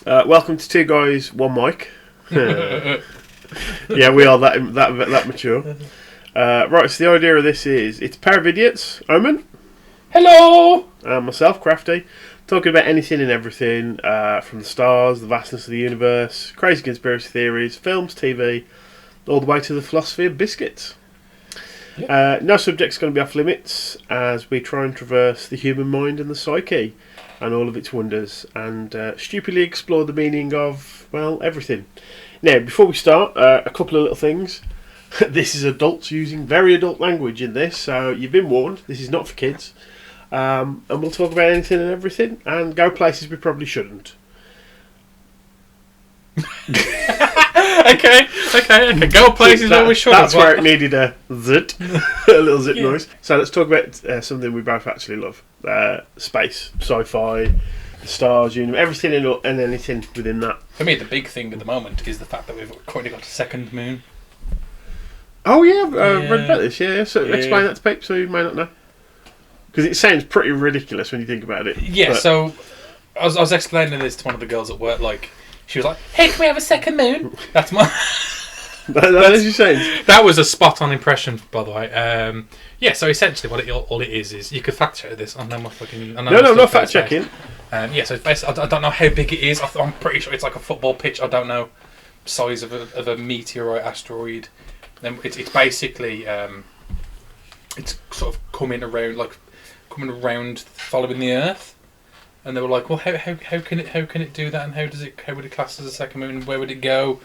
Welcome to Two Guys, One Mic. Yeah, we are that mature. Right, so the idea of this is, it's a pair of idiots, Omen. Hello! And myself, Crafty, talking about anything and everything, from the stars, the vastness of the universe, crazy conspiracy theories, films, TV, all the way to the philosophy of biscuits. Yep. No subject's going to be off limits as we try and traverse the human mind and the psyche and all of its wonders and stupidly explore the meaning of, well, everything. Now, before we start, a couple of little things. This is adults using very adult language in this, so you've been warned. This is not for kids. And we'll talk about anything and everything and go places we probably shouldn't. Okay. Go places where we shouldn't. That's where it needed a zit, a little zit noise. So let's talk about something we both actually love. Space, sci-fi, the stars, everything and anything within that. For me, the big thing at the moment is the fact that we've currently got a second moon. Oh yeah, read about this. Yeah. So explain that to people so you may not know. Because it sounds pretty ridiculous when you think about it. Yeah. But so I was explaining this to one of the girls at work. Like, she was like, "Hey, can we have a second moon?" That's my. That's what you're saying. That was a spot-on impression, by the way. Yeah. So essentially, all it is you could fact check this. I know my fucking. No, not fact checking. Yeah. So basically, I don't know how big it is. I'm pretty sure it's like a football pitch. I don't know size of a meteorite, asteroid. Then it's basically it's sort of coming around following the Earth, and they were like, well, how can it do that, and how would it class as a second moon, where would it go?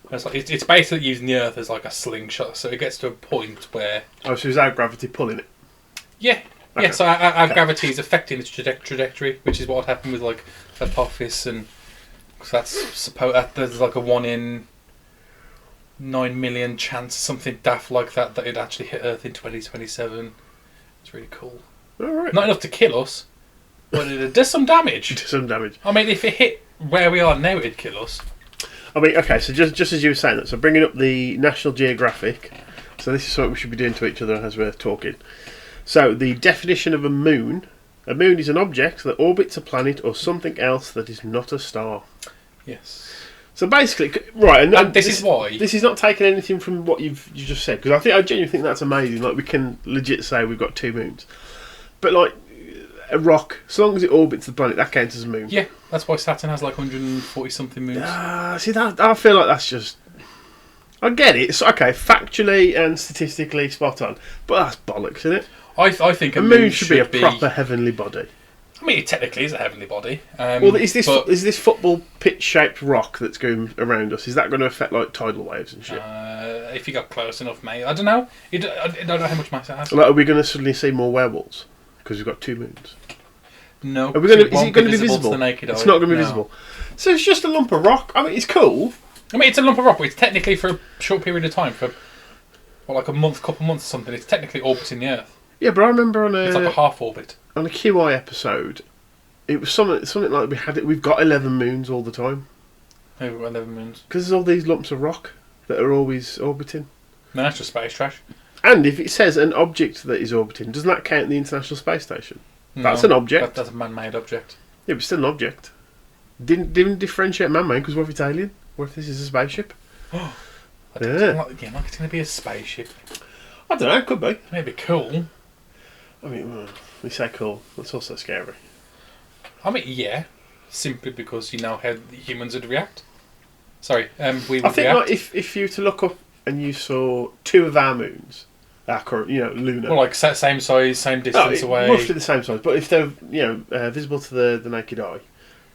And it's like it's basically using the Earth as like a slingshot, so it gets to a point where so is our gravity pulling it? Yeah. Okay. Yeah, so our gravity is affecting its trajectory, which is what happened with like Apophis, and there's like a 1 in 9 million chance, something daft like that it'd actually hit Earth in 2027. It's really cool. All right. Not enough to kill us, but it does some damage. I mean, if it hit where we are now, it'd kill us. I mean, okay, so just as you were saying that, so bringing up the National Geographic, so this is something we should be doing to each other as we're talking. So the definition of a moon is an object that orbits a planet or something else that is not a star. Yes. So basically, right, and this is why this is not taking anything from what you just said, because I genuinely think that's amazing. Like, we can legit say we've got 2 moons, but like a rock, as long as it orbits the planet, that counts as a moon. Yeah, that's why Saturn has like 140 something moons. See, that I feel like that's just. I get it. It's okay, factually and statistically spot on, but that's bollocks, isn't it? I think a moon should be a proper heavenly body. I mean, it technically is a heavenly body. Well, is this football pitch-shaped rock that's going around us? Is that going to affect like tidal waves and shit? If you got close enough, mate. I don't know. I don't know how much mass it has. Like, are we going to suddenly see more werewolves because we've got 2 moons? No. Is it going to be visible? To the naked eye. It's not going to be visible. So it's just a lump of rock. I mean, it's cool. I mean, it's a lump of rock, but it's technically for a short period of time, for like a month, couple of months or something. It's technically orbiting the Earth. Yeah, but I remember it's like a half orbit. On a QI episode, it was something like we've got 11 moons all the time. Oh, 11 moons. Because there's all these lumps of rock that are always orbiting. No, that's just space trash. And if it says an object that is orbiting, doesn't that count the International Space Station? No, that's an object. That's a man-made object. Yeah, but still an object. Didn't differentiate man-made, because what if it's alien? What if this is a spaceship? Like it's going to be a spaceship. I don't know, it could be. Maybe cool. I mean, we say cool, that's also scary. I mean, yeah, simply because you know how the humans would react. Sorry, we would I think react. like, if you were to look up and you saw 2 of our moons, our current, lunar. Well, like same size, same distance away. Roughly the same size, but if they're visible to the naked eye,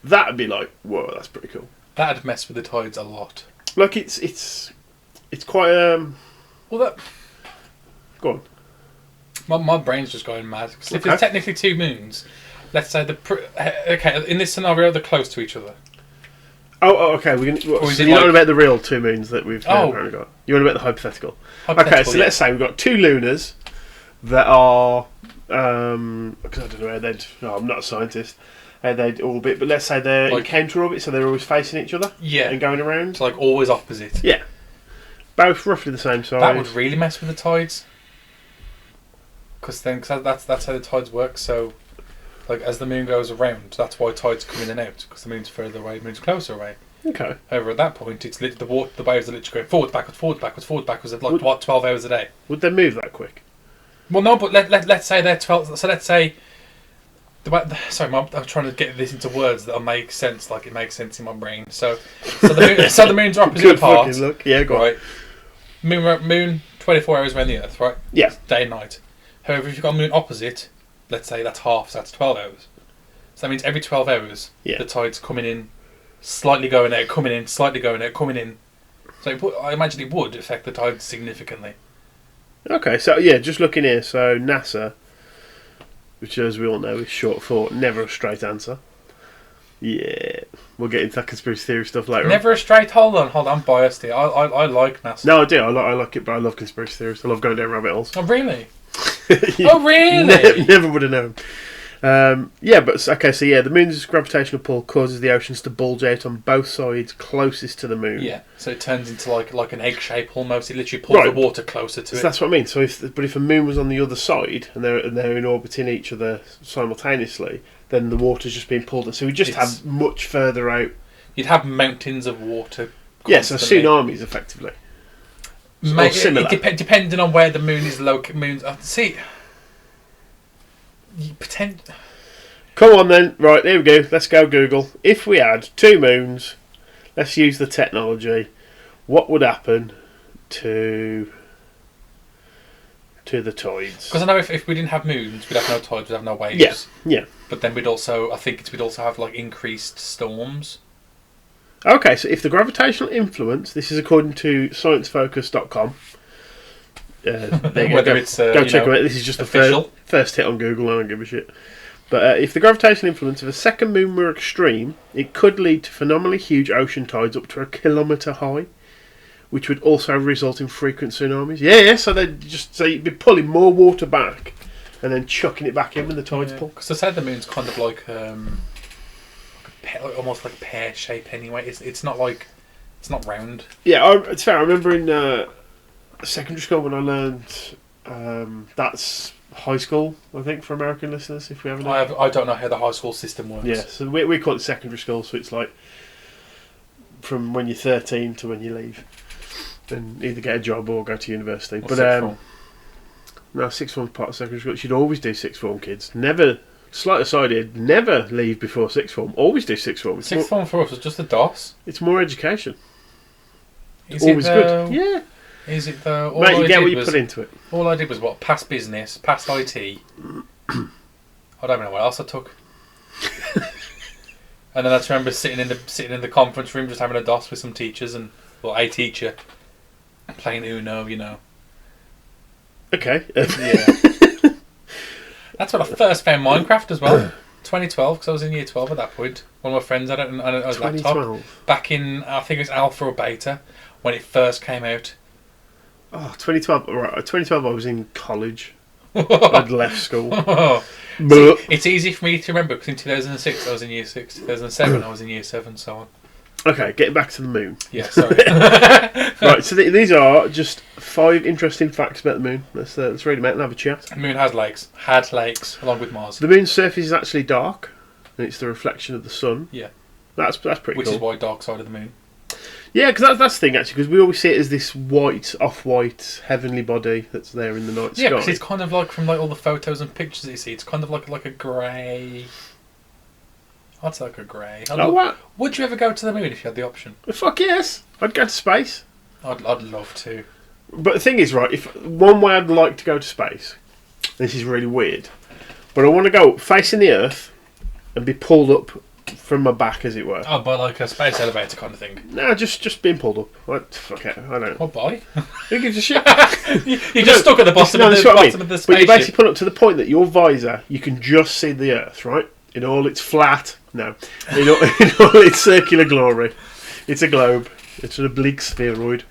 that'd be like, whoa, that's pretty cool. That'd mess with the tides a lot. Like it's quite Well, that. Go on. My brain's just going mad. Because if there's technically 2 moons, let's say in this scenario they're close to each other. Oh, okay. So you're not about the real 2 moons that we've apparently got. You're on about the hypothetical. Okay, so let's say we've got 2 lunars that are because I don't know how they'd. No, I'm not a scientist. How they'd orbit, but let's say they're in counter orbit, so they're always facing each other. Yeah, and going around. It's like always opposite. Yeah, both roughly the same size. That would really mess with the tides. Because that's how the tides work. So like as the moon goes around, that's why tides come in and out, because the moon's further away, the moon's closer away. Okay. However, at that point, it's the waves are literally going forward, backwards, at like what 12 hours a day. Would they move that quick? Well, no, but let's say they're 12. So let's say. Sorry, I'm trying to get this into words that'll make sense, like it makes sense in my brain. So the moons are opposite apart. Good look. Yeah, go right. Moon 24 hours around the Earth, right? Yeah. Day and night. However, if you've got a moon opposite, let's say that's half, so that's 12 hours. So that means every 12 hours, the tide's coming in, slightly going out, coming in, slightly going out, coming in. So I imagine it would affect the tide significantly. Okay, so yeah, just looking here, so NASA, which as we all know is short for never a straight answer. Yeah, we'll get into that conspiracy theory stuff later. Never a straight. Hold on, I'm biased here. I like NASA. No, I do. I like it, but I love conspiracy theories. I love going down rabbit holes. Oh really? Oh really? Never would have known. Yeah, but okay. So yeah, the moon's gravitational pull causes the oceans to bulge out on both sides closest to the moon. Yeah, so it turns into like an egg shape almost. It literally pulls the water closer to it. That's what I mean. So if a moon was on the other side and they're in orbiting each other simultaneously, then the water's just being pulled. So we just have much further out. You'd have mountains of water. Yeah, so tsunamis effectively. Similar. Depending on where the moon is located. See, you pretend. Come on then. Right, here we go. Let's go Google. If we had two moons, let's use the technology. What would happen to the tides? Because I know if we didn't have moons, we'd have no tides, we'd have no waves. Yeah. But then we'd also have like increased storms. Okay, so if the gravitational influence, this is according to sciencefocus.com. There you Whether go. it's go check them out. This is just official. the first hit on Google. I don't give a shit. But if the gravitational influence of a second moon were extreme, it could lead to phenomenally huge ocean tides up to 1 kilometre high, which would also result in frequent tsunamis. Yeah. So you'd be pulling more water back and then chucking it back in when the tides pull. Because I said the moon's kind of like almost like a pear shape anyway. It's not round. Yeah, it's fair. I remember in secondary school when I learned that's high school, I think, for American listeners, if we haven't. I don't know how the high school system works. Yeah, so we call it secondary school, so it's like from when you're 13 to when you leave. Then either get a job or go to university. Or but no, sixth form's part of secondary school. You should always do sixth form, kids. Never, slight aside here, never leave before sixth form. Always do sixth form. Sixth form for us was just a DOS. It's more education. Is always it good. Yeah. Is it though? Mate, you get what you put into it. All I did was past business, past IT. I don't know what else I took. And then I just remember sitting in the conference room, just having a DOS with some teachers a teacher, playing Uno, you know. Okay. Yeah. That's when I first found Minecraft as well. 2012, because I was in year 12 at that point. One of my friends had it on a laptop. Back in, I think it was alpha or beta, when it first came out. Oh, 2012. Right, 2012 I was in college. I'd left school. See, it's easy for me to remember, because in 2006 I was in year 6, 2007 I was in year 7, so on. Okay, getting back to the moon. Yeah, sorry. Right, so these are just 5 interesting facts about the moon. Let's read them out and have a chat. The moon has lakes. Had lakes, along with Mars. The moon's surface is actually dark, and it's the reflection of the sun. Yeah. That's pretty cool. Which is why dark side of the moon. Yeah, because that's the thing, actually, because we always see it as this white, off-white, heavenly body that's there in the night sky. Yeah, because it's kind of like, from like all the photos and pictures that you see, it's kind of like a grey... I'd say like a grey. What? Would you ever go to the moon if you had the option? Fuck yes. I'd go to space. I'd love to. But the thing is, right, if one way I'd like to go to space, this is really weird, but I want to go facing the Earth and be pulled up from my back, as it were. Oh, by like a space elevator kind of thing? No, just being pulled up. Like, fuck it, I don't know. What, by? Who gives a shit? You're just stuck at the bottom of the spaceship. But you basically put up to the point that your visor, you can just see the Earth, right? In all its flat, no, in all its circular glory. It's a globe. It's an oblique spheroid.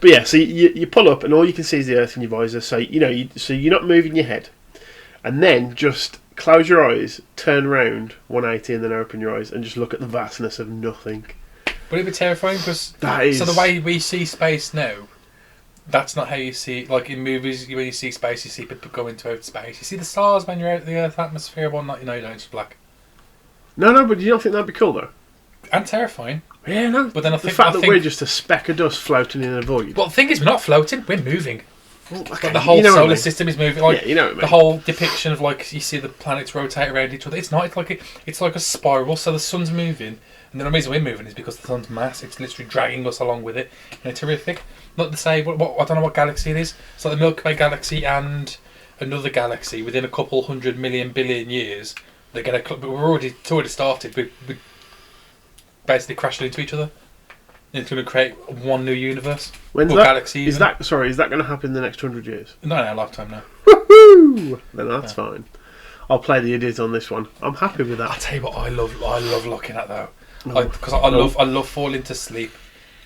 But yeah, so you pull up and all you can see is the Earth in your visor. So so you're not moving your head, and then just close your eyes, turn around 180, and then open your eyes and just look at the vastness of nothing. Would it be terrifying? Because so the way we see space now, That's not how you see it. Like in movies, when you see space, you see people go into outer space. You see the stars when you're out of the Earth atmosphere. Well, not, you don't. It's black. No, but do you not think that'd be cool though? And terrifying. Yeah, no. But then the fact that we're just a speck of dust floating in a void. Well, the thing is, we're not floating. We're moving. Well, okay, like the whole solar system is moving. Like, yeah, you know what I mean. The whole depiction of like you see the planets rotate around each other. It's not. It's like a spiral. So the sun's moving, and the reason we're moving is because the sun's mass. It's literally dragging us along with it. And it's terrific. Not to say what I don't know what galaxy it is. It's like the Milky Way galaxy and another galaxy within a couple 100 million billion years. They get but it's already started. We're basically crashing into each other. It's going to create one new universe. When's or that? Galaxy. Is that going to happen in the next 100 years? Not in our lifetime, no. Woohoo! Then that's fine. I'll play the idiot on this one. I'm happy with that. I'll tell you what I love looking at though, because I love falling to sleep,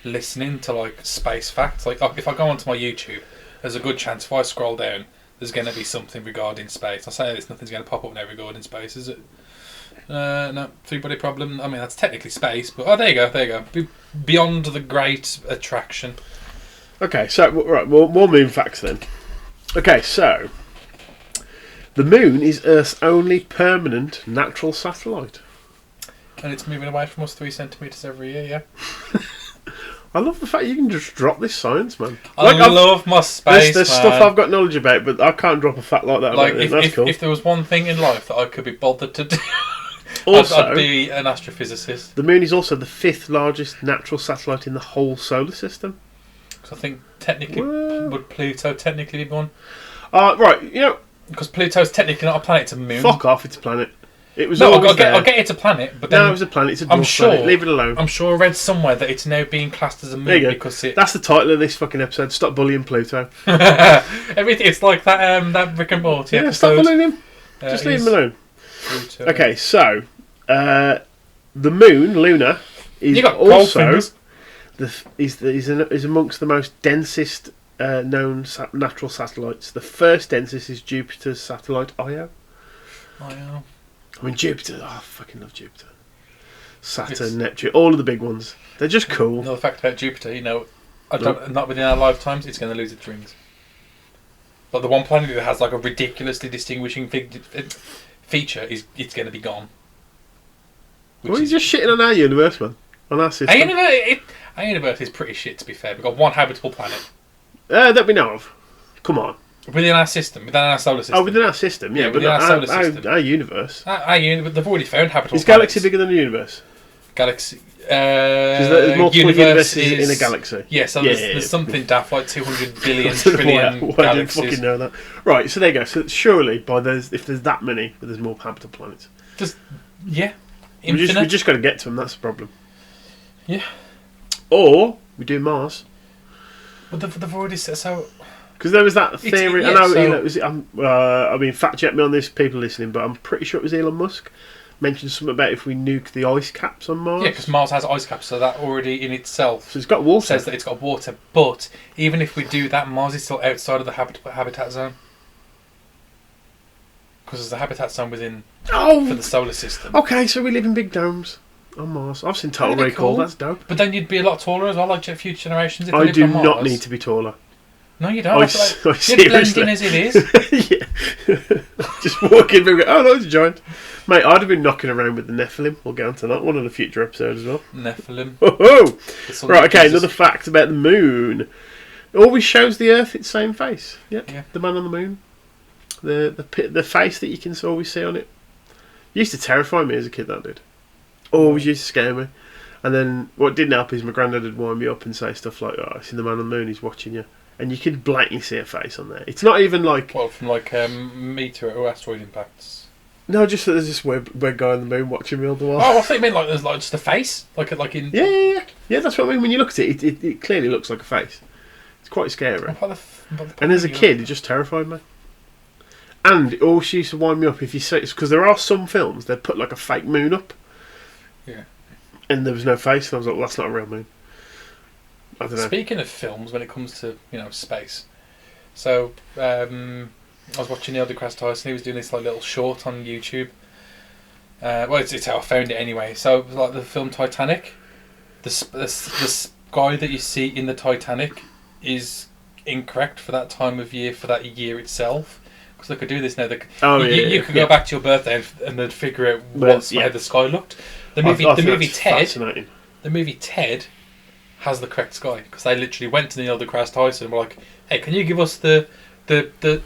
listening to like space facts. Like if I go onto my YouTube, there's a good chance if I scroll down, there's going to be something regarding space. I say this, nothing's going to pop up now regarding space, is it? No, three-body problem. I mean, that's technically space, but there you go. Beyond the great attraction. Okay, so right, more moon facts then. Okay, so the moon is Earth's only permanent natural satellite, and it's moving away from us 3 centimeters every year. Yeah. I love the fact you can just drop this science, man. I love my space. There's stuff I've got knowledge about, but I can't drop a fact like that. Like that's cool. If there was one thing in life that I could be bothered to do. Also, I'd be an astrophysicist. The moon is also the 5th largest natural satellite in the whole solar system. Because I think technically, would Pluto technically be one? Right, because Pluto's technically not a planet; it's a moon. Fuck off! It's a planet. It was. No, I'll get it's a planet, but then no, it was a planet. It's a dwarf planet. Leave it alone. I'm sure I read somewhere that it's now being classed as a moon because that's the title of this fucking episode. Stop bullying Pluto. Everything. It's like that Rick and Morty episode. Stop bullying him. Just leave him alone. Pluto. Okay, so the moon, Luna, is also is amongst the most densest known natural satellites. The first densest is Jupiter's satellite Io. Io. I mean Jupiter. Oh, I fucking love Jupiter. Saturn, Neptune, all of the big ones. They're just cool. Another fact about Jupiter, not within our lifetimes, it's going to lose its rings. Like the one planet that has like a ridiculously distinguishing feature is it's going to be gone. Well, he's just shitting on our universe, man. On our system. Our universe is pretty shit, to be fair. We've got one habitable planet. That we know of. Come on. Within our system, within our solar system. Oh, within our system, yeah. But within our solar system. Our universe. Our universe, they've already found habitable Is galaxy bigger than the universe? Galaxy. There's multiple universes in a galaxy. Yeah, so there's something daft like 200 billion trillion why galaxies. I didn't fucking know that. Right, so there you go. So surely, if there's that many, there's more habitable planets. We just got to get to them. That's the problem. Yeah. Or we do Mars. But they've already said so. Because there was that theory. I mean, fact check me on this, people listening, but I'm pretty sure it was Elon Musk mentioned something about if we nuke the ice caps on Mars. Yeah, because Mars has ice caps, so that already in itself it's got water. Says that it's got water. But even if we do that, Mars is still outside of the habitat zone. Because there's a habitat zone within for the solar system. Okay, so we live in big domes on Mars. I've seen Total Recall. Cool. That's dope. But then you'd be a lot taller as well, like future generations. If I do on Mars. not need to be taller. No, you don't. You're blending as it is. Yeah. Just walking and go, oh, no, it's a giant. Mate, I'd have been knocking around with the Nephilim. We'll get onto that one in a future episode as well. Nephilim. Oh! Right, okay, another fact about the moon. It always shows the Earth its same face. Yep. Yeah. The man on the moon. The face that you can always see on it. It used to terrify me as a kid, that did. Always used to scare me. And then what didn't help is my granddad would wind me up and say stuff like, oh, I see the man on the moon, he's watching you. And you could blatantly see a face on there. It's not even like... Well, from like meteor or asteroid impacts. No, just that there's this weird guy on the moon watching me all the while. Oh, I thought you meant like there's like just a face? Like in... Yeah. Yeah, that's what I mean. When you look at it, it clearly looks like a face. It's quite scary. And as a kid, it just terrified me. And it always used to wind me up if you see... Because there are some films, they'd put like a fake moon up. Yeah. And there was no face, and I was like, well, that's not a real moon. I don't know. Speaking of films, when it comes to space, so I was watching Neil deGrasse Tyson. He was doing this like little short on YouTube. Well, it's how I found it anyway. So like the film Titanic, the sky that you see in the Titanic is incorrect for that time of year, for that year itself. Because they could do this now. You could go back to your birthday and then figure out how the sky looked. The movie Ted has the correct sky because they literally went to Neil deGrasse Tyson and were like, "Hey, can you give us the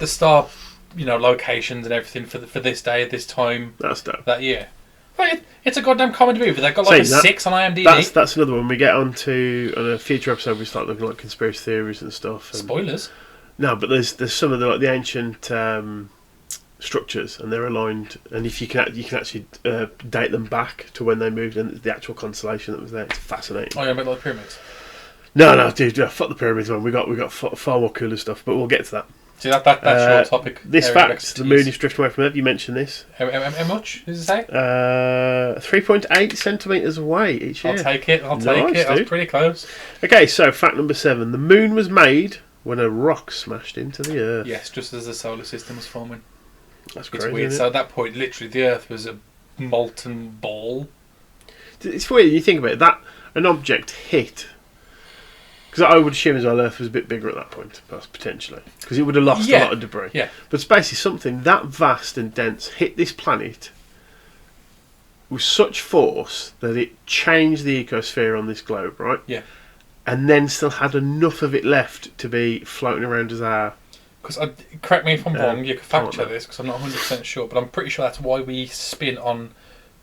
star, locations and everything for this day at this time that year?" Well, it's a goddamn comedy movie. They've got like 6 on IMDb. That's another one. We get on a future episode. We start looking at like conspiracy theories and stuff. And spoilers. No, but there's some of the ancient structures, and they're aligned. And if you can actually date them back to when they moved and the actual constellation that was there. It's fascinating. Oh yeah, a bit like pyramids. No, dude, fuck the pyramids, man. We got far more cooler stuff, but we'll get to that. See that's your topic. This fact: the moon is drifting away from Earth. You mentioned this. How much does it say? 3.8 centimeters away each year. I'll take it. I was pretty close. Okay, so fact number 7: the moon was made when a rock smashed into the Earth. Yes, just as the solar system was forming. That's crazy. It's weird. So at that point, literally, the Earth was a molten ball. It's weird. You think about it. That an object hit. Because I would assume as well Earth was a bit bigger at that point, potentially. Because it would have lost a lot of debris. Yeah. But it's basically something that vast and dense hit this planet with such force that it changed the ecosphere on this globe, right? Yeah. And then still had enough of it left to be floating around as our... Because correct me if I'm wrong, you can fact check this, because I'm not 100% sure, but I'm pretty sure that's why we spin on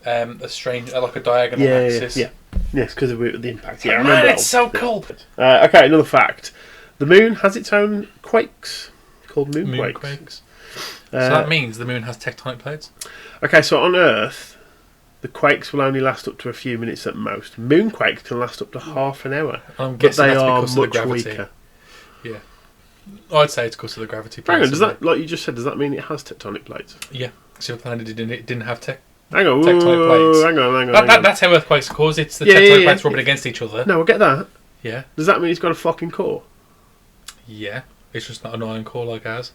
a strange, like a diagonal axis. Yeah. Yes, because of the impact. Yeah, I remember. Man, it's so cool. Okay, another fact: the moon has its own quakes called moonquakes. So that means the moon has tectonic plates. Okay, so on Earth, the quakes will only last up to a few minutes at most. Moonquakes can last up to half an hour, I'm guessing but they that's are because much of the gravity. weaker. Yeah, I'd say it's because of the gravity. Hang on, does that, like you just said, does that mean it has tectonic plates? Yeah, because your planet didn't have Hang on, tectonic plates. Hang on. That's how earthquakes are caused. It's the tectonic plates rubbing against each other. No, I get that. Yeah. Does that mean it's got a fucking core? Yeah. It's just not an iron core like ours.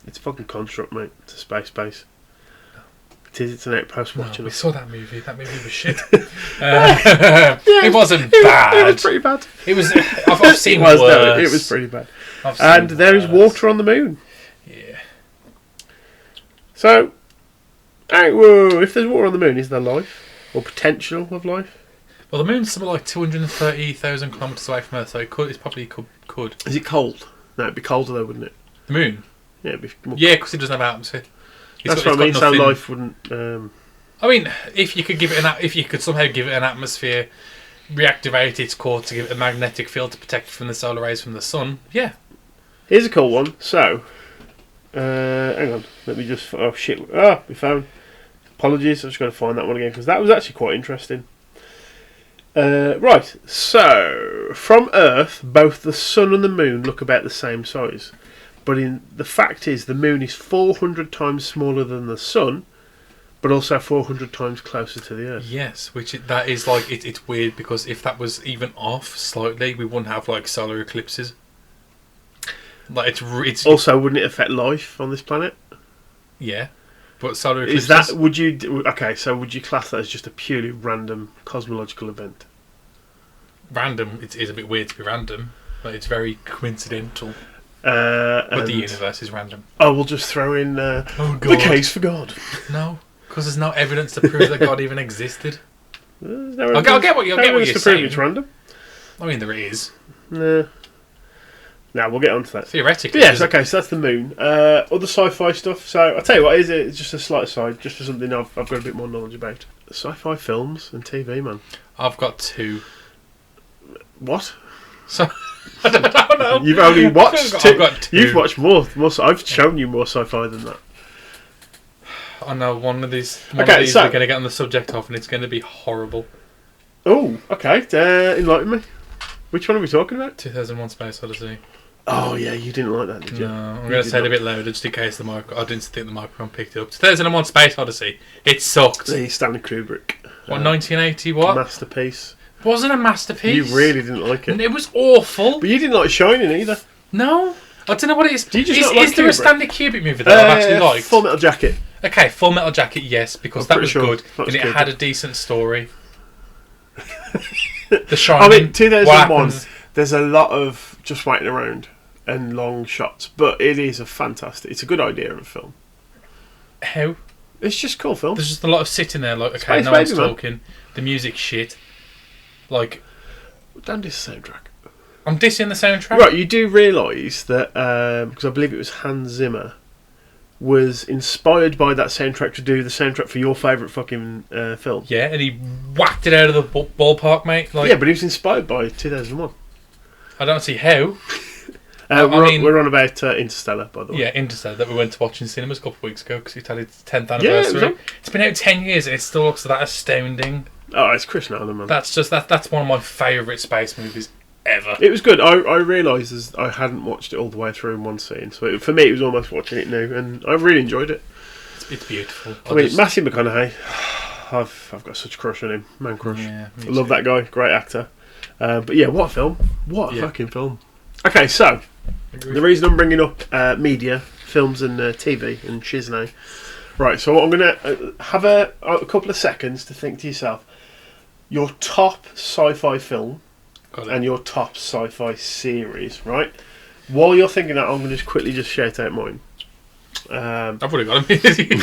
It's a fucking construct, mate. It's a space base. It is. It's an outpost watching we us. saw that movie. That movie was shit. It wasn't bad. It was pretty bad. It was. I've seen worse. No, it was pretty bad. And there is water on the moon. Yeah. So... if there's water on the moon, is there life? Or potential of life? Well, the moon's something like 230,000 kilometres away from Earth, so it probably could. Is it cold? No, it'd be colder though, wouldn't it? The moon? Yeah, it'd be more... Yeah, because it doesn't have atmosphere. That's what I mean, so life wouldn't... I mean, if you could somehow give it an atmosphere, reactivate its core to give it a magnetic field to protect it from the solar rays from the sun, yeah. Here's a cool one. So, hang on, let me just... Oh, shit. My phone. Apologies, I've just got to find that one again, because that was actually quite interesting. Right, so, from Earth, both the sun and the moon look about the same size. But the fact is, the moon is 400 times smaller than the sun, but also 400 times closer to the Earth. Yes, it's weird, because if that was even off slightly, we wouldn't have, like, solar eclipses. Like, it's also, wouldn't it affect life on this planet? Yeah. But solar eclipses... Is that... Would you class that as just a purely random cosmological event? Random. It is a bit weird to be random, but it's very coincidental. But the universe is random. Oh, we'll just throw in the case for God. No, because there's no evidence to prove that God even existed. I get what you're saying. It's random. I mean, there is. Nah. Now we'll get on to that. Theoretically. But yes, okay, so that's the moon. Other sci-fi stuff. So I'll tell you what, it's just a slight aside, just for something I've got a bit more knowledge about. Sci-fi films and TV, man. I've got 2. What? So I don't know. You've only watched 2. I've got 2. You've watched more. I've shown you more sci-fi than that. I know one of these we're going to get on the subject of, and it's going to be horrible. Oh, okay. Enlighten me. Which one are we talking about? 2001: Space Odyssey. Oh yeah, you didn't like that, did you? No, I'm going to say it a bit louder just in case I didn't think the microphone picked it up. 2001: Space Odyssey. It sucked. The Stanley Kubrick. What, 1980 what? Masterpiece. It wasn't a masterpiece. You really didn't like it. It was awful. But you didn't like Shining either. No. I don't know what it is. Do you just not like is there Kubrick? A Stanley Kubrick movie that I've actually liked? Full Metal Jacket. Okay, Full Metal Jacket, yes, because that was good. And it had a decent story. The Shining. I mean, 2001, there's a lot of just waiting around and long shots. But it is it's a good idea of a film. How? It's just a cool film. There's just a lot of sitting there, like, okay, Space no one's Baby, man. talking. The music's shit. Like, Don't diss the soundtrack. I'm dissing the soundtrack. Right, you do realise that, because I believe it was Hans Zimmer, was inspired by that soundtrack to do the soundtrack for your favourite fucking film. Yeah, and he whacked it out of the ballpark, mate. Like, Yeah, but he was inspired by 2001. I don't see how. We're on about Interstellar, by the way. Yeah, Interstellar, that we went to watch in cinemas a couple of weeks ago because it had its 10th Yeah, anniversary. It's been out 10 years and it still looks that astounding. Oh, it's Chris Nolan, man. That's one of my favourite space movies ever. It was good. I realised I hadn't watched it all the way through in one scene, so for me it was almost watching it new, and I really enjoyed it. It's beautiful. Matthew McConaughey, I've got such a crush on him, man crush. Yeah, I love that guy, great actor. But yeah, what a film! What a fucking film! Okay, so the reason I'm bringing up media, films, and TV and shiz now. Right, so I'm going to have a couple of seconds to think to yourself your top sci-fi film and your top sci-fi series, right? While you're thinking that, I'm going to just quickly shout out mine. I've already got him.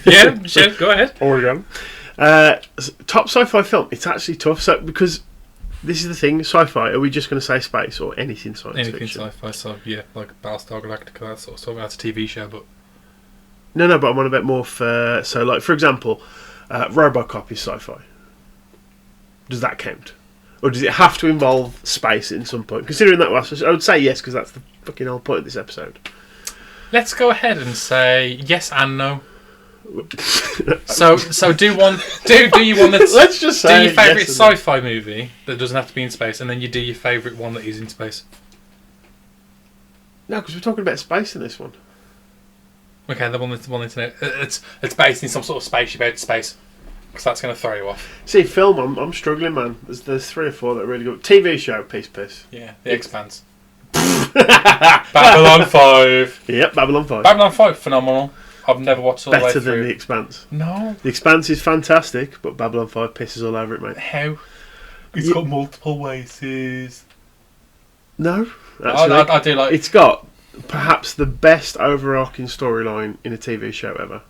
Yeah, sure, go ahead. Already got him. Top sci-fi film. It's actually tough, so because this is the thing, sci-fi. Are we just going to say space or anything science fiction? Anything sci-fi, so yeah, like Battlestar Galactica, that sort of stuff. That's a TV show, but No, but I'm on a bit more for... So, like, for example, RoboCop is sci-fi. Does that count? Or does it have to involve space at some point? Considering that was... I would say yes, because that's the fucking whole point of this episode. let's go ahead and say yes and no. So do you want that's... Let's just say do your favourite yes sci-fi movie that doesn't have to be in space, and then you do your favourite one that is in space. No, because we're talking about space in this one. Okay, the one that's it's based in some sort of spaceship out of space. Because that's going to throw you off. See, film, I'm struggling, man. There's 3 or 4 that are really good. TV show, piss. Yeah, The Expanse. Babylon 5. Yep, Babylon 5. Babylon 5, phenomenal. I've never watched all the way Better through. than The Expanse. No. The Expanse is fantastic, but Babylon 5 pisses all over it, mate. How? It's got multiple ways. No, actually, I do like... It's got perhaps the best overarching storyline in a TV show ever.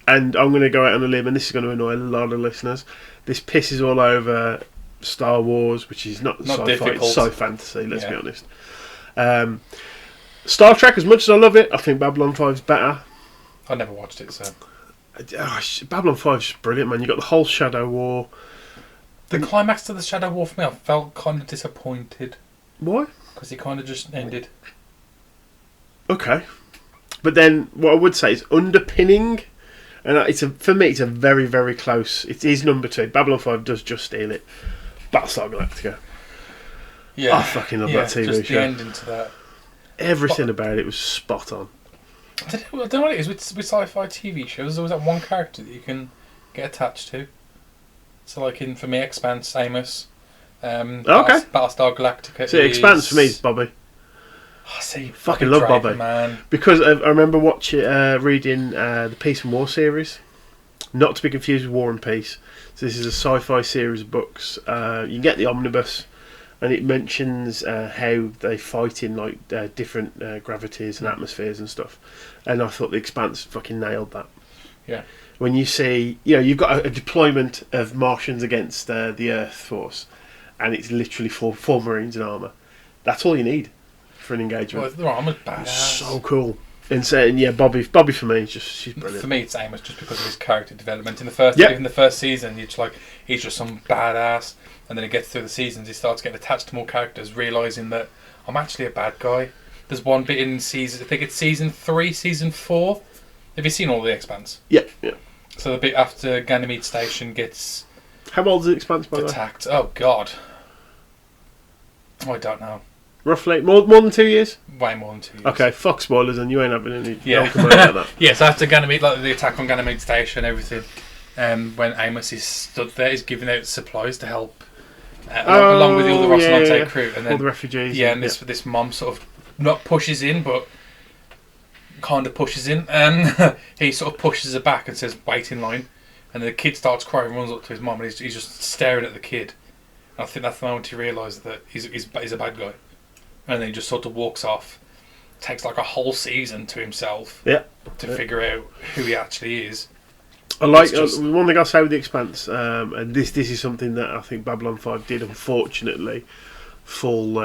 And I'm going to go out on a limb, and this is going to annoy a lot of listeners. This pisses all over Star Wars, which is not sci-fi, difficult. it's sci-fantasy, let's be honest. Star Trek, as much as I love it, I think Babylon 5's better. I never watched it, so... Babylon 5's just brilliant, man. You got the whole Shadow War. The climax to the Shadow War for me, I felt kind of disappointed. Why? Because it kind of just ended. Okay. But then, what I would say is underpinning... And for me, it's a very, very close... It is number 2. Babylon 5 does just steal it. Battlestar Galactica. Yeah. I fucking love that TV just show. The ending to that. Everything about it was spot on. I don't know what it is with sci-fi TV shows. There's always that one character that you can get attached to. So, like for me, Expanse, Amos. Battlestar Galactica. See, Expanse for me is Bobby. I see. Fucking love Draper, Bobby, man. Because I remember reading the Peace and War series, not to be confused with War and Peace. So this is a sci-fi series of books. You can get the omnibus, and it mentions how they fight in like different gravities and atmospheres and stuff. And I thought the Expanse fucking nailed that. Yeah. When you see, you've got a deployment of Martians against the Earth force, and it's literally four Marines in armour. That's all you need for an engagement. Well, I'm a badass. So cool. And saying, Bobby for me, she's brilliant. For me, it's Amos just because of his character development. In the first season, he's just some badass, and then he gets through the seasons, he starts getting attached to more characters, realising that I'm actually a bad guy. There's one bit in season, I think it's season 3, season 4. Have you seen all the Expanse? Yeah. So the bit after Ganymede Station gets... How old is the Expanse, by the way? Attacked. Oh, God. I don't know. Roughly? More than 2 years? Way more than 2 years. Okay, fuck spoilers, and you ain't having any... Yeah. About that. Yeah, so after Ganymede, like the attack on Ganymede Station and everything, when Amos is stood there, he's giving out supplies to help, along with the other Rocinante crew. And then, all the refugees. Yeah, and this mom sort of not pushes in, but kind of pushes in. He sort of pushes her back and says, wait in line. And the kid starts crying, runs up to his mom, and he's just staring at the kid. And I think that's the moment he realised that he's a bad guy. and then he just sort of walks off. Takes like a whole season to himself. Yeah. To figure out who he actually is. I like one thing I'll say with The Expanse, and this is something that I think Babylon 5 did unfortunately fall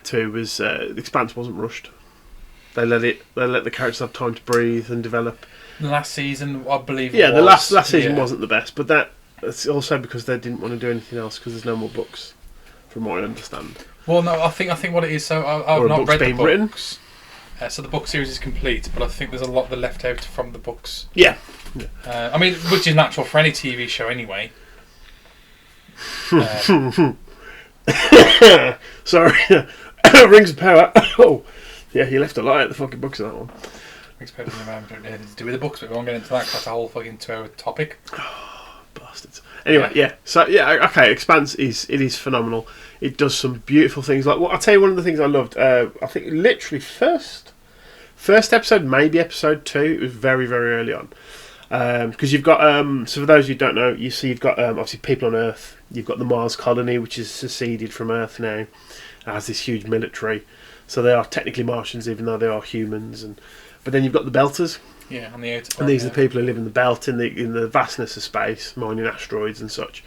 to, was The Expanse wasn't rushed. They let the characters have time to breathe and develop. The last season, I believe. Yeah, the last season wasn't the best, but that's also because they didn't want to do anything else because there's no more books, from what I understand. Well, no, I think what it is. So I've not read the books. So the book series is complete, but I think there's a lot that left out from the books. Yeah. I mean, which is natural for any TV show anyway. Sorry, Rings of Power. Oh, yeah, you left a lot out of the fucking books of that one. Rings of Power doesn't have anything to do with the books, but we won't get into that. 'Cause that's a whole fucking 2-hour topic. Oh, bastards. Anyway, yeah. So yeah, okay. Expanse is phenomenal. It does some beautiful things. Like, I'll tell you one of the things I loved. I think literally first episode, maybe episode 2. It was very, very early on. Because you've got so for those who don't know, you've got obviously people on Earth. You've got the Mars colony, which is seceded from Earth now. It has this huge military, so they are technically Martians, even though they are humans. But then you've got the Belters. Yeah, on the outer. And these are the people who live in the belt, in the vastness of space, mining asteroids and such.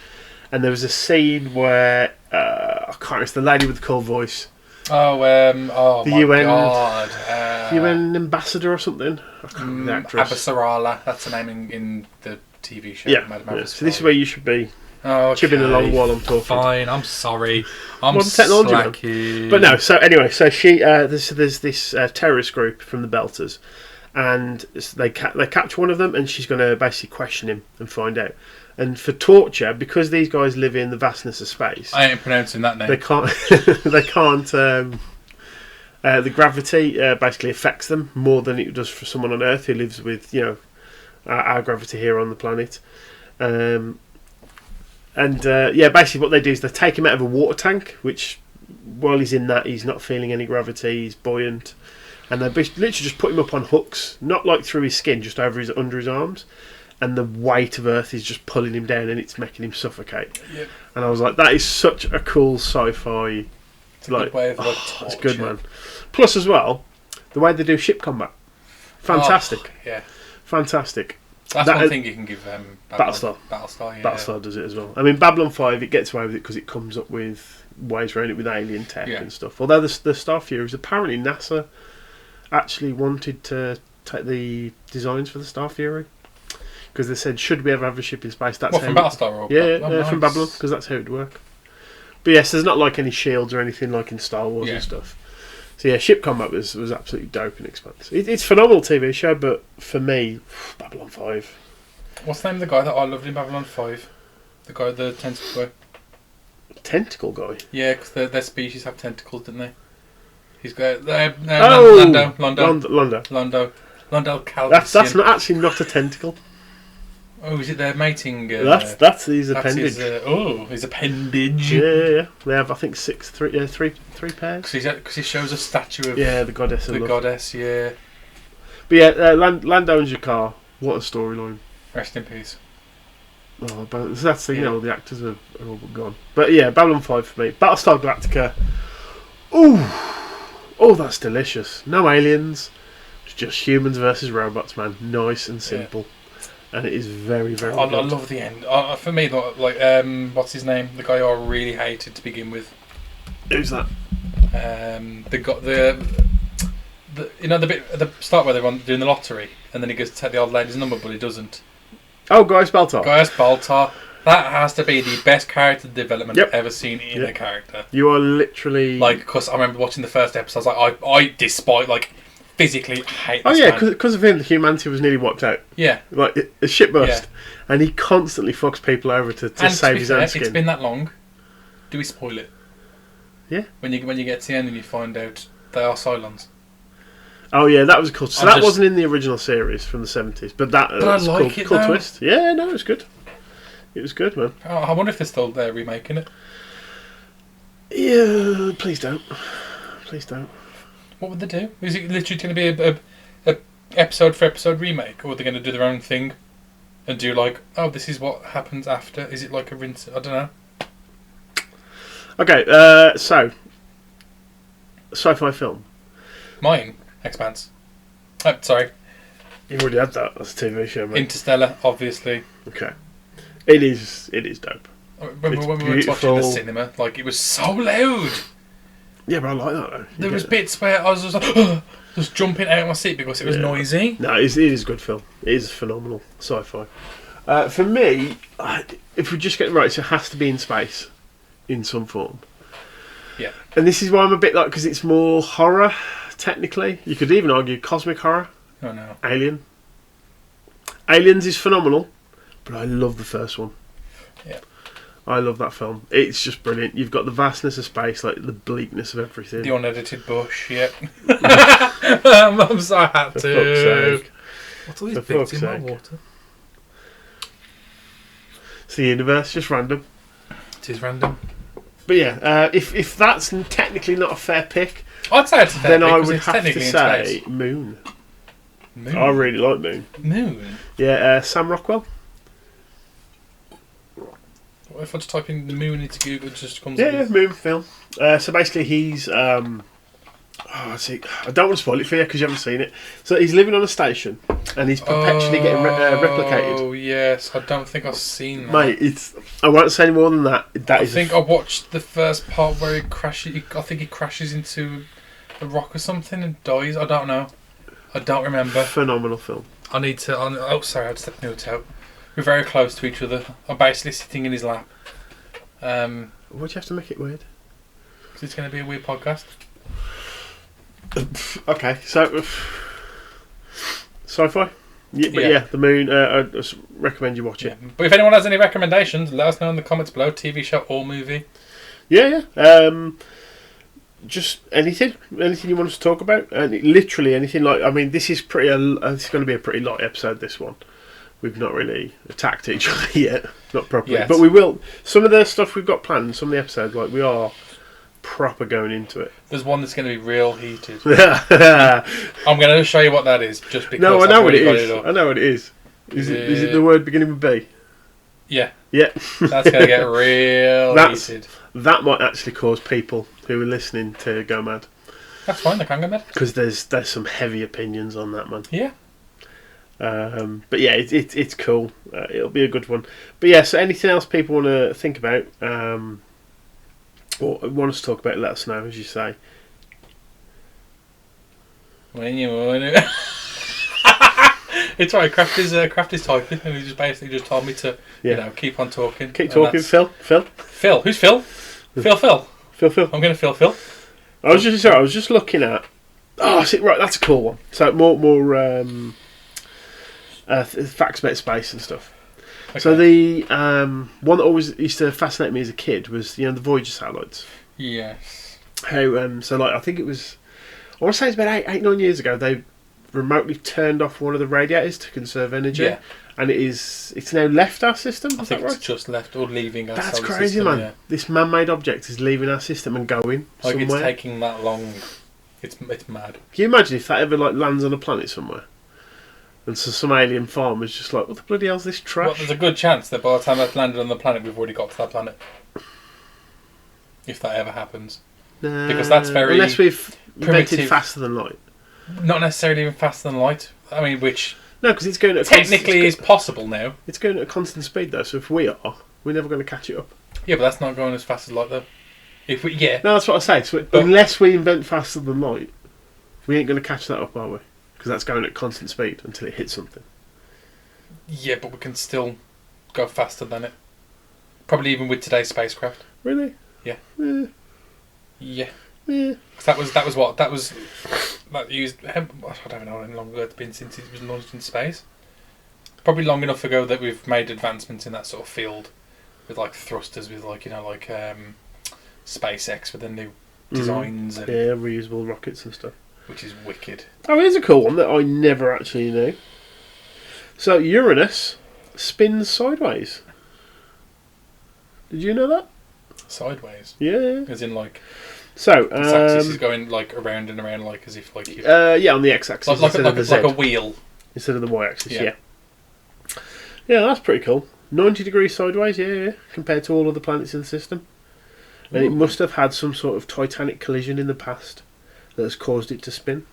And there was a scene where I can't remember, it's the lady with the cool voice. The UN, God. UN ambassador or something. I can't remember the actress. Abasarala, that's the name in the TV show. Yeah. So this is where you should be chipping along while I'm talking. Fine, I'm sorry. I'm modern technology, slacky. But no, so anyway, so she there's this terrorist group from the Belters, and they capture one of them, and she's going to basically question him and find out. And for torture, because these guys live in the vastness of space, I ain't pronouncing that name. They can't. They can't. The gravity basically affects them more than it does for someone on Earth who lives with our gravity here on the planet. Basically what they do is they take him out of a water tank, which while he's in that, he's not feeling any gravity. He's buoyant, and they literally just put him up on hooks, not like through his skin, just under his arms. And the weight of Earth is just pulling him down, and it's making him suffocate. Yep. And I was like, that is such a cool sci-fi. It's a good way of it's good, man. Plus, as well, the way they do ship combat, fantastic. Yeah, fantastic. That's one thing you can give Battlestar. Yeah. Battlestar does it as well. I mean, Babylon 5, it gets away with it because it comes up with ways around it with alien tech and stuff. Although the Star Furies, apparently NASA actually wanted to take the designs for the Star Fury. Because they said, should we ever have a ship in space? That's from Battlestar? Or nice. From Babylon, because that's how it would work. But yes, there's not like any shields or anything like in Star Wars and stuff. So yeah, ship combat was absolutely dope in Expanse. It's a phenomenal TV show, but for me, Babylon 5. What's the name of the guy that I loved in Babylon 5? The guy, the tentacle guy. Tentacle guy? Yeah, because their species have tentacles, didn't they? He's got Londo Calrissian. That's not actually not a tentacle. Oh, is it their mating? That's his appendage. His appendage. Yeah. They have, I think, three pairs. Because he shows a statue of the goddess. The goddess, yeah. But yeah, Lando and Jakar. What a storyline. Rest in peace. Oh, but that's the the actors are all gone. But yeah, Babylon 5 for me. Battlestar Galactica. Oh, that's delicious. No aliens. It's just humans versus robots, man. Nice and simple. Yeah. And it is very, very good. I love the end. For me, like, what's his name? The guy who I really hated to begin with. Who's that? The the bit at the start where they're doing the lottery, and then he goes to take the old lady's number, but he doesn't. Oh, Gaius Baltar. Gaius Baltar. That has to be the best character development I've ever seen in a character. You are literally because I remember watching the first episode. I was like, I despite physically hate this Oh yeah, because of him, humanity was nearly wiped out. Yeah. Like, a ship burst. Yeah. And he constantly fucks people over to save his own skin. It's been that long. Do we spoil it? Yeah. When you get to the end and you find out they are Cylons. Oh yeah, that was cool. So that wasn't in the original series from the 70s. But that's I like cool, it cool twist. Yeah, no, it was good. It was good, man. Oh, I wonder if they're still remaking it. Yeah, please don't. Please don't. What would they do? Is it literally going to be a episode for episode remake, or are they going to do their own thing and do this is what happens after? Is it like a rinse? I don't know. Okay, so sci-fi film. Mine, Expanse. Oh, sorry. You've already had that. That's a TV show, mate. Interstellar, obviously. Okay. It is dope. I remember It's when we were watching the cinema, like, it was so loud. Yeah, but I like that, though. There was bits where I was just like, just jumping out of my seat because it was noisy. No, it is a good film. It is phenomenal sci-fi. For me, if we just get it right, so it has to be in space, in some form. Yeah. And this is why I'm a bit like, because it's more horror, technically. You could even argue cosmic horror. Oh no. Alien. Aliens is phenomenal, but I love the first one. Yeah. I love that film. It's just brilliant. You've got the vastness of space, like the bleakness of everything. The unedited bush, yeah. I'm so happy. For fuck's sake. What's all these bits in my water? It's the universe, just random. It is random. But yeah, if that's technically not a fair pick, I'd say it's a fair then pick, I 'cause would it's have to technically in say space. Moon. Moon. I really like Moon. Moon? Yeah, Sam Rockwell. What if I just type in the moon into Google, it just comes Yeah, Moon film. So basically he's... I don't want to spoil it for you because you haven't seen it. So he's living on a station and he's perpetually getting replicated. Oh yes, I don't think I've seen that. Mate, I won't say any more than that. I think I watched the first part where he crashes. I think he crashes into a rock or something and dies. I don't know. I don't remember. Phenomenal film. I need to. Oh, sorry, I just stepped note out. We're very close to each other. I'm basically sitting in his lap. Why'd you have to make it weird? Because it's going to be a weird podcast. Okay, so sci-fi. Yeah, but yeah, the Moon. I just recommend you watch it. Yeah. But if anyone has any recommendations, let us know in the comments below. TV show or movie. Yeah. Just anything you want us to talk about, and literally anything. Like, I mean, this is pretty. It's going to be a pretty light episode. This one, we've not really attacked each other yet, not properly, but we will. Some of the stuff we've got planned, some of the episodes, like we are proper going into it. There's one that's going to be real heated. I'm I'm going to show you what that is, just because. No, I know what it is. I know what it is. Is it the word beginning with B? Yeah. Yeah. That's going to get real heated. That might actually cause people who are listening to go mad. That's fine, they can go mad. Because there's some heavy opinions on that, man. Yeah. But yeah, it's cool. It'll be a good one. But yeah, so anything else people want to think about, or want us to talk about, let us know, as you say. When you want it. It's right. Craft is typing, and he just basically just told me to, keep on talking. Keep talking, Phil. Phil, who's Phil? Phil. I'm going to Phil. I was just looking at. Oh, see, right, that's a cool one. So more facts about space and stuff. Okay. So the one that always used to fascinate me as a kid was the Voyager satellites. Yes. How I think it was. I want to say it's about 8-9 years ago. They remotely turned off one of the radiators to conserve energy, and it's now left our system. I think it's just left or leaving our That's solar crazy, system, man. Yeah. This man-made object is leaving our system and going somewhere. It's taking that long. It's mad. Can you imagine if that ever lands on a planet somewhere, and so some alien farmer's just like, what the bloody hell's this trash? Well, there's a good chance that by the time that's landed on the planet, we've already got to that planet. If that ever happens. Because that's very unless we've primitive. invented faster than light. Not necessarily even faster than light. I mean, which no, because it's going at technically is possible now. It's going at a constant speed though. So if we're never going to catch it up. Yeah, but that's not going as fast as light though. No, that's what I say. So unless we invent faster than light, we ain't going to catch that up, are we? Because that's going at constant speed until it hits something. Yeah, but we can still go faster than it. Probably even with today's spacecraft. Really? Yeah. Yeah. That used. I don't know how long ago it's been since it was launched in space. Probably long enough ago that we've made advancements in that sort of field, with thrusters, with SpaceX with the new designs and reusable rockets and stuff, which is wicked. Oh, here's a cool one that I never actually knew. So Uranus spins sideways. Did you know that? Sideways. Yeah. As in So, its axis is going around and around as if you... on the x-axis like a wheel. Instead of the y-axis, yeah. Yeah, that's pretty cool. 90 degrees sideways, yeah, compared to all other planets in the system. And it must have had some sort of titanic collision in the past. that has caused it to spin.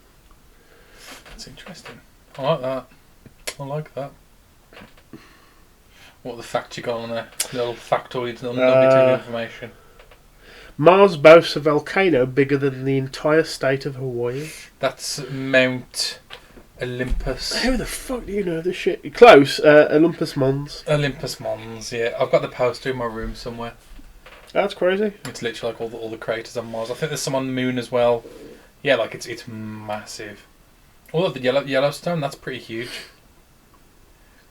That's interesting. I like that. I like that. What the fact you got on there? Little factoids, little nuggets of information. Mars boasts a volcano bigger than the entire state of Hawaii. That's Mount Olympus. How the fuck do you know this shit? Close. Olympus Mons. Olympus Mons, yeah. I've got the poster in my room somewhere. That's crazy. It's literally like all the craters on Mars. I think there's some on the moon as well. Yeah, like it's massive. Although the Yellowstone, that's pretty huge.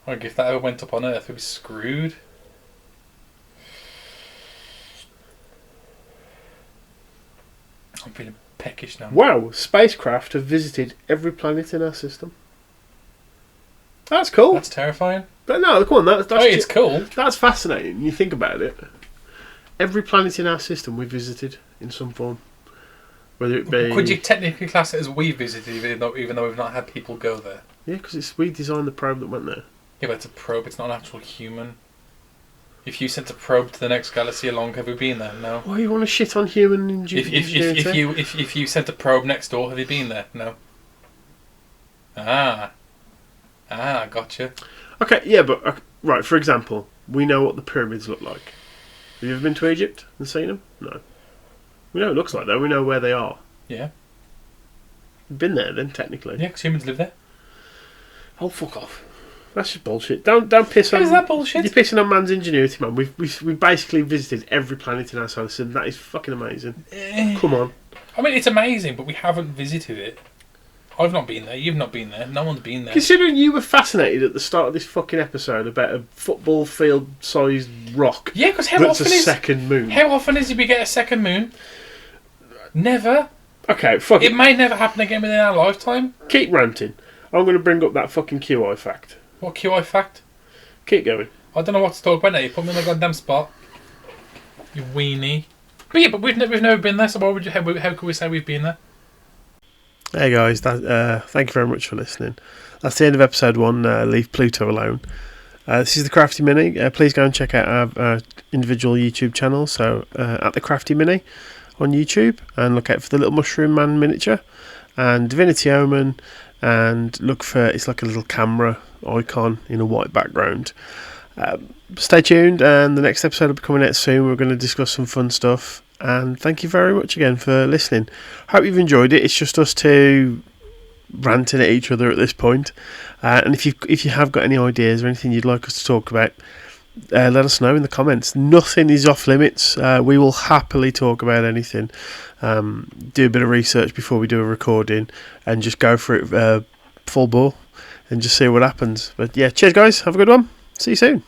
Like if that ever went up on Earth, we'd be screwed. I'm feeling peckish now. Wow, spacecraft have visited every planet in our system. That's cool. That's terrifying. But no, come on, it's cool. That's fascinating. You think about it. Every planet in our system we visited in some form. Whether it be... Could you technically class it as we visited, even though we've not had people go there? Yeah, because we designed the probe that went there. Yeah, but it's a probe. It's not an actual human. If you sent a probe to the next galaxy along, have we been there? No. Why you want to shit on human ingenuity? If you sent a probe next door, have you been there? No. Gotcha. Okay, yeah, but right. For example, we know what the pyramids look like. Have you ever been to Egypt and seen them? No. We know what it looks like though. We know where they are. Yeah. Been there then, technically. Yeah, because humans live there. Oh, fuck off. That's just bullshit. Don't piss on... Is that bullshit? You're pissing on man's ingenuity, man. We've basically visited every planet in our solar system. That is fucking amazing. Come on. I mean, it's amazing, but we haven't visited it. I've not been there. You've not been there. No one's been there. Considering you were fascinated at the start of this fucking episode about a football field-sized rock. Yeah, because that's a second moon. How often is it we get a second moon? Never. Okay, fuck it. It may never happen again within our lifetime. Keep ranting. I'm going to bring up that fucking QI fact. What QI fact? Keep going. I don't know what to talk about now. You put me on the goddamn spot. You weenie. But yeah, but we've never been there, so why would you, how could we say we've been there? Hey guys, thank you very much for listening. That's the end of episode 1, Leave Pluto Alone. This is the Crafty Mini. Please go and check out our individual YouTube channels. So at the Crafty Mini on YouTube, and look out for the Little Mushroom Man miniature and Divinity Omen, and look for, it's like a little camera icon in a white background. Stay tuned, and the next episode will be coming out soon. We're going to discuss some fun stuff, and thank you very much again for listening. Hope you've enjoyed it. It's just us two ranting at each other at this point, and if you have got any ideas or anything you'd like us to talk about, let us know in the comments. Nothing is off limits. We will happily talk about anything. Do a bit of research before we do a recording, and just go for it full bore and just see what happens. But yeah, cheers guys, have a good one, see you soon.